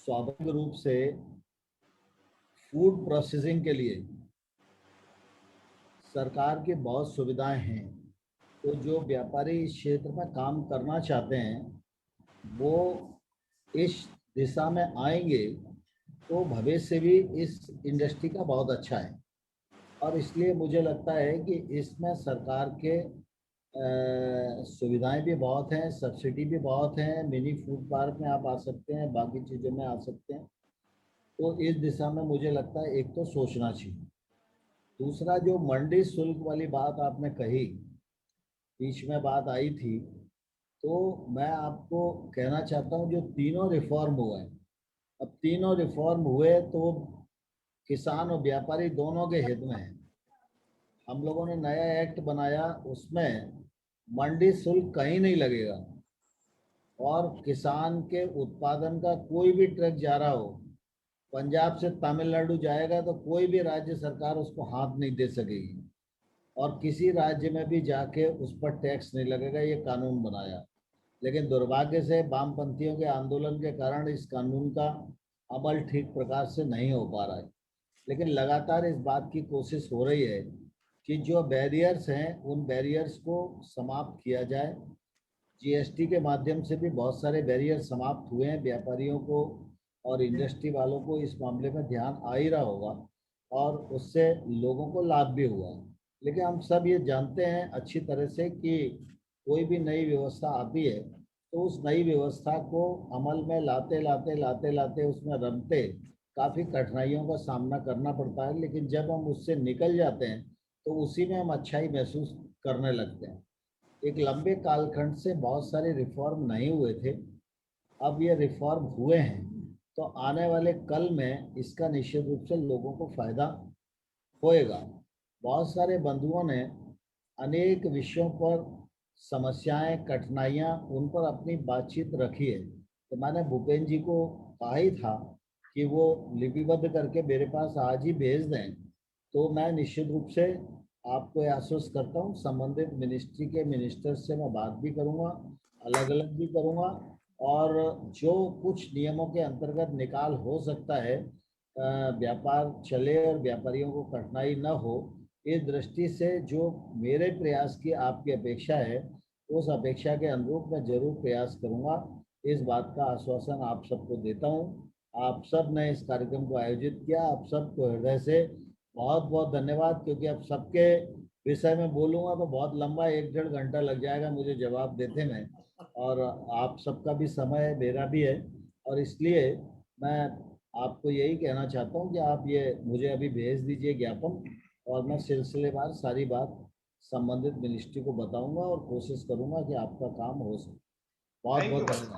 स्वाभाविक रूप से फूड प्रोसेसिंग के लिए सरकार की बहुत सुविधाएं हैं। तो जो व्यापारी इस क्षेत्र में काम करना चाहते हैं वो इस दिशा में आएंगे तो भविष्य भी इस इंडस्ट्री का बहुत अच्छा है। और इसलिए मुझे लगता है कि इसमें सरकार के सुविधाएं भी बहुत हैं, सब्सिडी भी बहुत हैं। मिनी फूड पार्क में आप आ सकते हैं, बाकी चीज़ों में आ सकते हैं। तो इस दिशा में मुझे लगता है एक तो सोचना चाहिए। दूसरा, जो मंडी शुल्क वाली बात आपने कही, बीच में बात आई थी, तो मैं आपको कहना चाहता हूँ जो तीनों रिफॉर्म हुए हैं, अब तीनों रिफॉर्म हुए तो किसान और व्यापारी दोनों के हित में है। हम लोगों ने नया एक्ट बनाया, उसमें मंडी शुल्क कहीं नहीं लगेगा और किसान के उत्पादन का कोई भी ट्रक जा रहा हो, पंजाब से तमिलनाडु जाएगा तो कोई भी राज्य सरकार उसको हाथ नहीं दे सकेगी और किसी राज्य में भी जाके उस पर टैक्स नहीं लगेगा। ये कानून बनाया, लेकिन दुर्भाग्य से वामपंथियों के आंदोलन के कारण इस कानून का अमल ठीक प्रकार से नहीं हो पा रहा है। लेकिन लगातार इस बात की कोशिश हो रही है कि जो बैरियर्स हैं उन बैरियर्स को समाप्त किया जाए। जीएसटी के माध्यम से भी बहुत सारे बैरियर समाप्त हुए हैं। व्यापारियों को और इंडस्ट्री वालों को इस मामले में ध्यान आ ही रहा होगा और उससे लोगों को लाभ भी हुआ है। लेकिन हम सब ये जानते हैं अच्छी तरह से कि कोई भी नई व्यवस्था आती है तो उस नई व्यवस्था को अमल में लाते लाते उसमें रमते काफ़ी कठिनाइयों का सामना करना पड़ता है। लेकिन जब हम उससे निकल जाते हैं तो उसी में हम अच्छाई महसूस करने लगते हैं। एक लंबे कालखंड से बहुत सारे रिफॉर्म नहीं हुए थे, अब ये रिफॉर्म हुए हैं तो आने वाले कल में इसका निश्चित रूप से लोगों को फायदा होएगा। बहुत सारे बंधुओं ने अनेक विषयों पर समस्याएं, कठिनाइयां, उन पर अपनी बातचीत रखी है। तो मैंने भूपेंद्र जी को कहा ही था कि वो लिपिबद्ध करके मेरे पास आज ही भेज दें। तो मैं निश्चित रूप से आपको आश्वस्त करता हूँ, संबंधित मिनिस्ट्री के मिनिस्टर से मैं बात भी करूँगा, अलग अलग भी करूँगा और जो कुछ नियमों के अंतर्गत निकाल हो सकता है, व्यापार चले और व्यापारियों को कठिनाई न हो, इस दृष्टि से जो मेरे प्रयास की आपकी अपेक्षा है उस अपेक्षा के अनुरूप मैं जरूर प्रयास करूंगा। इस बात का आश्वासन आप सबको देता हूं। आप सब ने इस कार्यक्रम को आयोजित किया, आप सबको हृदय से बहुत बहुत धन्यवाद। क्योंकि अब सबके विषय में बोलूँगा तो बहुत लंबा 1-1.5 घंटा लग जाएगा मुझे जवाब देते में, और आप सबका भी समय है, मेरा भी है। और इसलिए मैं आपको यही कहना चाहता हूँ कि आप ये मुझे अभी भेज दीजिए ज्ञापन और मैं सिलसिलेवार सारी बात संबंधित मिनिस्ट्री को बताऊंगा और कोशिश करूंगा कि आपका काम हो सके। बहुत थैंक बहुत यू। धन्यवाद।